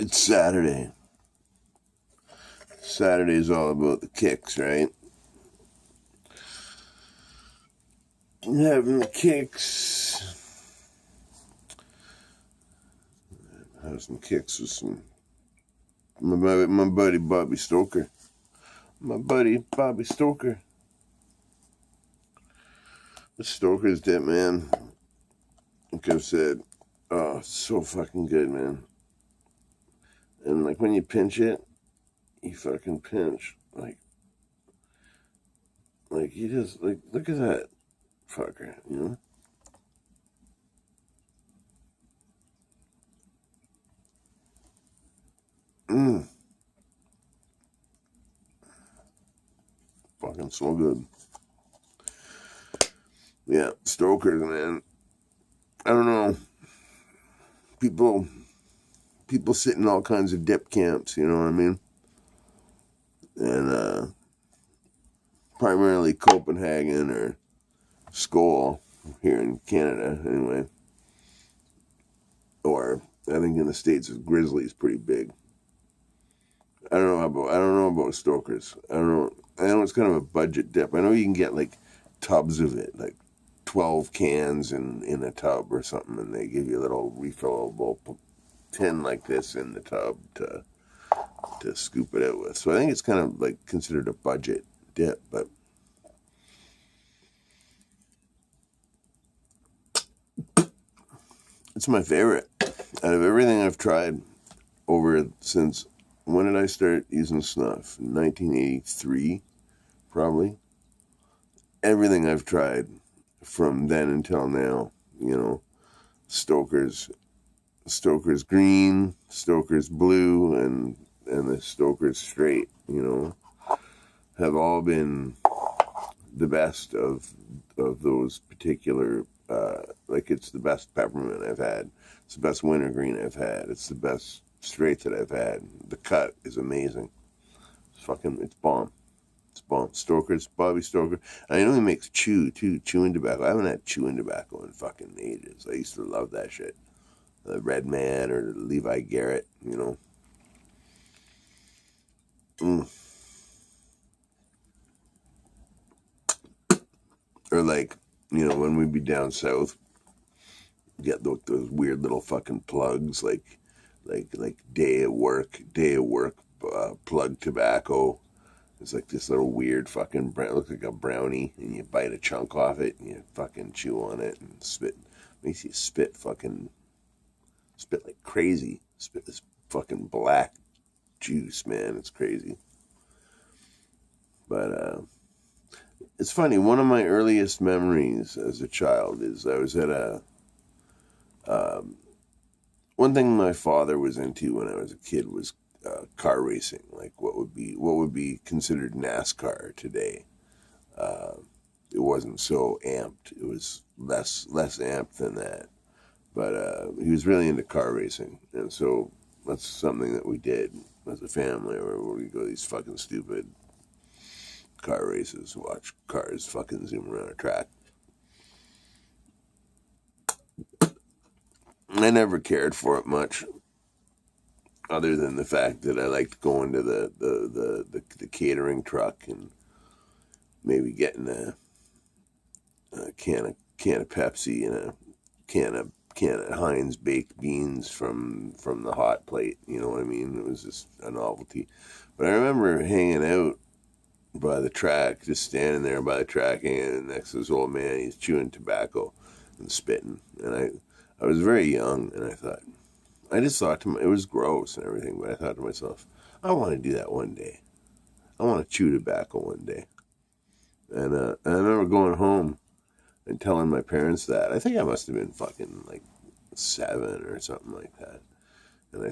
It's Saturday. Saturday's all about the kicks, right? Having the kicks. Have some kicks with my buddy Bobby Stoker. My buddy Bobby Stoker. The Stoker's dead, man. Like I've said, oh, so fucking good, man. And like when you pinch it, you fucking pinch. Like you just like look at that fucker, you know? Mmm. Fucking so good. Yeah, Stoker's, man. I don't know. People sit in all kinds of dip camps, you know what I mean? And primarily Copenhagen or Skull here in Canada, anyway. Or I think in the States, Grizzly's pretty big. I don't know about Stoker's. I don't know. I know it's kind of a budget dip. I know you can get like tubs of it, like 12 cans in a tub or something, and they give you a little refillable tin like this in the tub to scoop it out with. So I think it's kind of like considered a budget dip, but it's my favorite out of everything I've tried over since when did I start using snuff? 1983, probably. Everything I've tried from then until now, you know, Stoker's Stoker's green, Stoker's blue, and the Stoker's straight, you know, have all been the best of those particular. Like it's the best peppermint I've had. It's the best wintergreen I've had. It's the best straight that I've had. The cut is amazing. It's bomb. It's bomb. Stoker's Bobby Stoker. I know he makes chewing tobacco. I haven't had chewing tobacco in fucking ages. I used to love that shit. The Red Man or Levi Garrett, you know. Mm. Or like, you know, when we'd be down south, get those weird little fucking plugs, like day of work, plug tobacco. It's like this little weird fucking, it looks like a brownie, and you bite a chunk off it, and you fucking chew on it, and spit, makes you spit like crazy. Spit this fucking black juice, man. It's crazy. But it's funny. One of my earliest memories as a child is I was at um, one thing my father was into when I was a kid was car racing, like what would be considered NASCAR today. Uh, it wasn't so amped. It was less amped than that. But he was really into car racing, and so that's something that we did as a family, where we go to these fucking stupid car races, watch cars fucking zoom around a track. I never cared for it much, other than the fact that I liked going to the catering truck and maybe getting a can of Pepsi and a can of Heinz baked beans from the hot plate. You know what I mean? It was just a novelty. But I remember hanging out by the track, just standing there by the track, hanging next to this old man. He's chewing tobacco and spitting, and I was very young, and I just thought it was gross and everything, but I thought to myself, I want to do that one day. I want to chew tobacco one day. And I remember going home and telling my parents that. I think I must have been fucking like 7 or something like that. And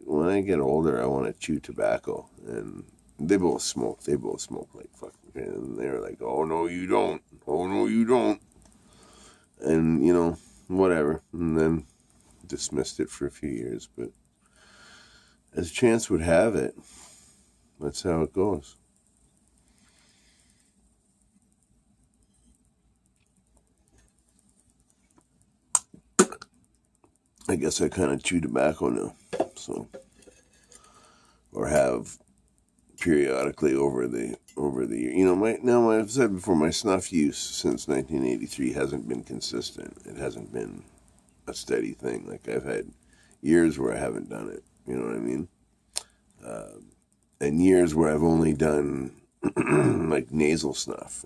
when I get older, I want to chew tobacco. And they both smoke. They both smoke like fucking. And they were like, "Oh no, you don't. Oh no, you don't." And you know, whatever. And then dismissed it for a few years. But as chance would have it, that's how it goes. I guess I kind of chew tobacco now, so, or have periodically over the year. I've said before, my snuff use since 1983 hasn't been consistent. It hasn't been a steady thing. Like, I've had years where I haven't done it. You know what I mean? And years where I've only done like nasal snuff.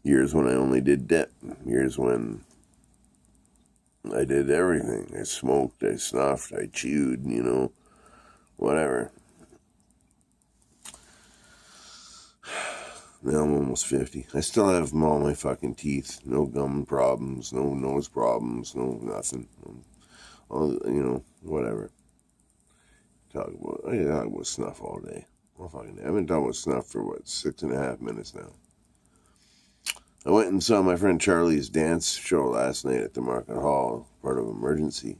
Years when I only did dip. Years when I did everything. I smoked, I snuffed, I chewed, whatever. Now I'm almost 50. I still have all my fucking teeth. No gum problems, no nose problems, no nothing. Whatever. I talk about snuff all day. I've been talking about snuff for 6.5 minutes now. I went and saw my friend Charlie's dance show last night at the Market Hall, part of Emergency.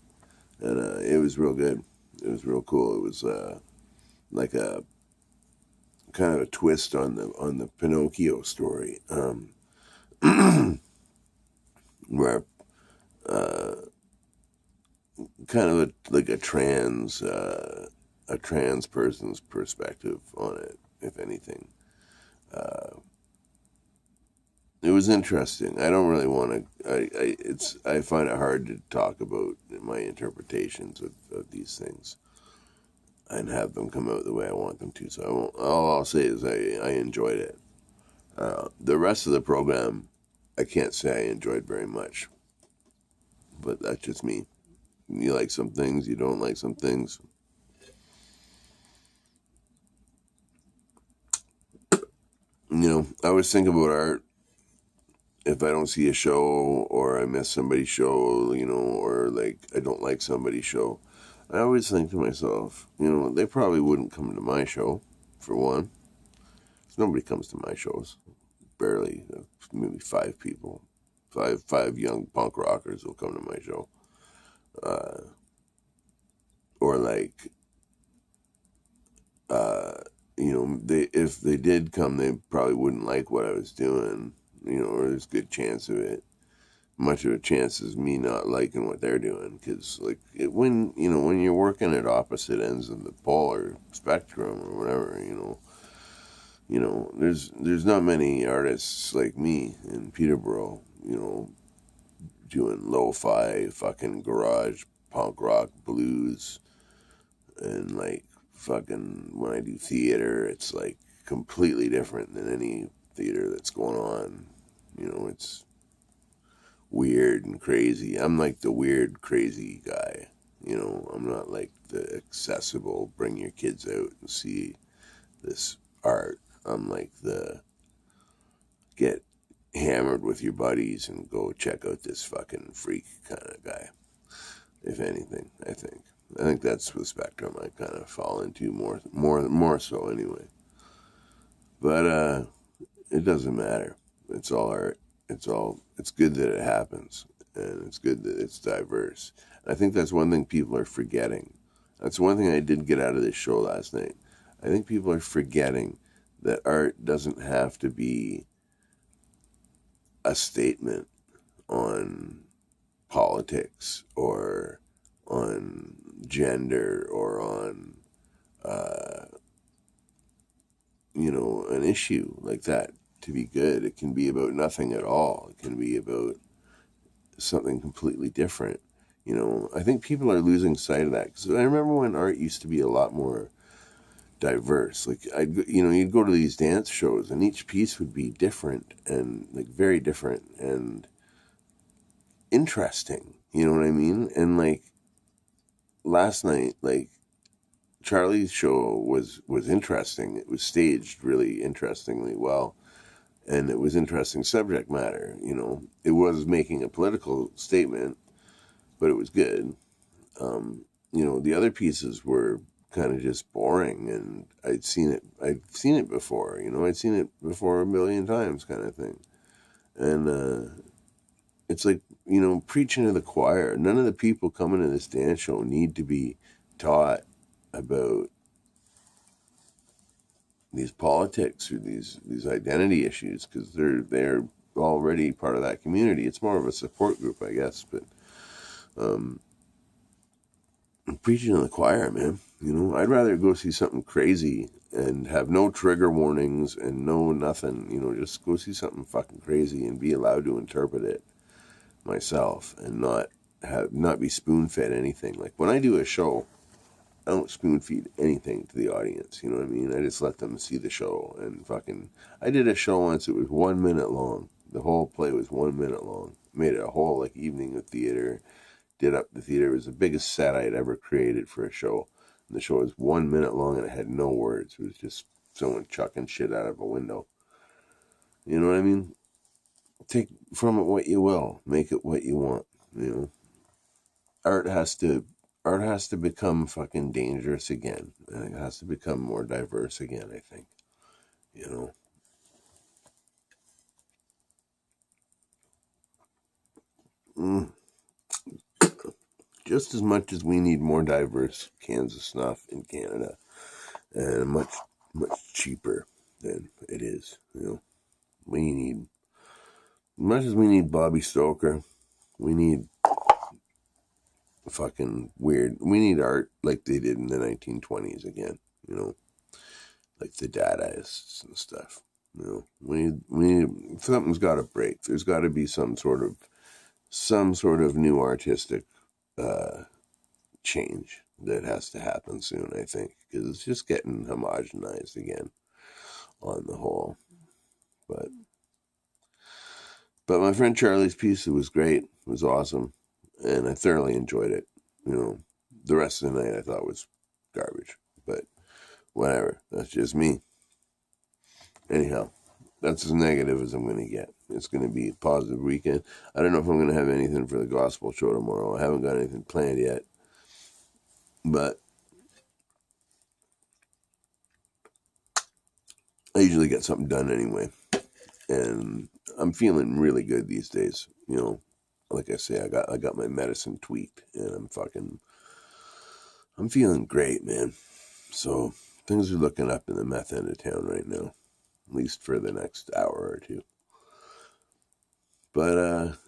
And it was real good. It was real cool. It was like a kind of a twist on the Pinocchio story, where kind of like a trans person's perspective on it, if anything. It was interesting. I don't really want to. I find it hard to talk about my interpretations of these things and have them come out the way I want them to. So I won't. All I'll say is I enjoyed it. The rest of the program, I can't say I enjoyed very much, but that's just me. You like some things, you don't like some things. I always think about art. If I don't see a show or I miss somebody's show, or like I don't like somebody's show, I always think to myself, they probably wouldn't come to my show, for one. Nobody comes to my shows. Barely, maybe 5 people. Five young punk rockers will come to my show. Or like, if they did come, they probably wouldn't like what I was doing, or there's a good chance of it. Much of a chance is me not liking what they're doing, because when you're working at opposite ends of the polar spectrum or whatever, there's not many artists like me in Peterborough, doing lo-fi fucking garage punk rock blues, and like fucking when I do theater, it's like completely different than any theater that's going on. It's weird and crazy. I'm like the weird, crazy guy. I'm not like the accessible, bring your kids out and see this art. I'm like the get hammered with your buddies and go check out this fucking freak kind of guy. If anything, I think that's the spectrum I kind of fall into more so anyway. But it doesn't matter. It's all art. It's good that it happens, and it's good that it's diverse. And I think that's one thing people are forgetting. That's one thing I did get out of this show last night. I think people are forgetting that art doesn't have to be a statement on politics or on gender or on an issue like that to be good. It can be about nothing at all. It can be about something completely different. I think people are losing sight of that, because I remember when art used to be a lot more diverse. Like you'd go to these dance shows and each piece would be different and like very different and interesting. You know what I mean? And like last night, like Charlie's show was interesting. It was staged really interestingly well, and it was interesting subject matter. It was making a political statement, but it was good. The other pieces were kind of just boring, and I'd seen it before. I'd seen it before a million times, kind of thing. And it's like preaching to the choir. None of the people coming to this dance show need to be taught about these politics or these identity issues, because they're already part of that community. It's more of a support group, I guess, but I'm preaching to the choir, man. I'd rather go see something crazy and have no trigger warnings and no nothing. Just go see something fucking crazy and be allowed to interpret it myself and not be spoon fed anything. Like when I do a show, I don't spoon feed anything to the audience. You know what I mean? I just let them see the show and fucking. I did a show once. It was 1 minute long. The whole play was 1 minute long. Made it a whole like evening of theater. Did up the theater. It was the biggest set I'd ever created for a show. And the show was 1 minute long and it had no words. It was just someone chucking shit out of a window. You know what I mean? Take from it what you will. Make it what you want. Art has to become fucking dangerous again. And it has to become more diverse again, I think. You know. Just as much as we need more diverse cans of snuff in Canada, and much cheaper than it is. We need, as much as we need Bobby Stoker, we need fucking weird. We need art like they did in the 1920s again. Like the Dadaists and stuff. We need something's got to break. There's got to be some sort of new artistic change that has to happen soon, I think, because it's just getting homogenized again on the whole. But my friend Charlie's piece, it was great. It was awesome. And I thoroughly enjoyed it. The rest of the night I thought was garbage. But whatever. That's just me. Anyhow, that's as negative as I'm going to get. It's going to be a positive weekend. I don't know if I'm going to have anything for the gospel show tomorrow. I haven't got anything planned yet. But I usually get something done anyway. And I'm feeling really good these days. Like I say, I got my medicine tweaked, and I'm feeling great, man. So things are looking up in the meth end of town right now, at least for the next hour or two. But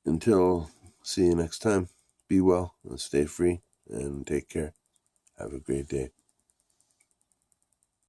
until see you next time, be well and stay free and take care. Have a great day.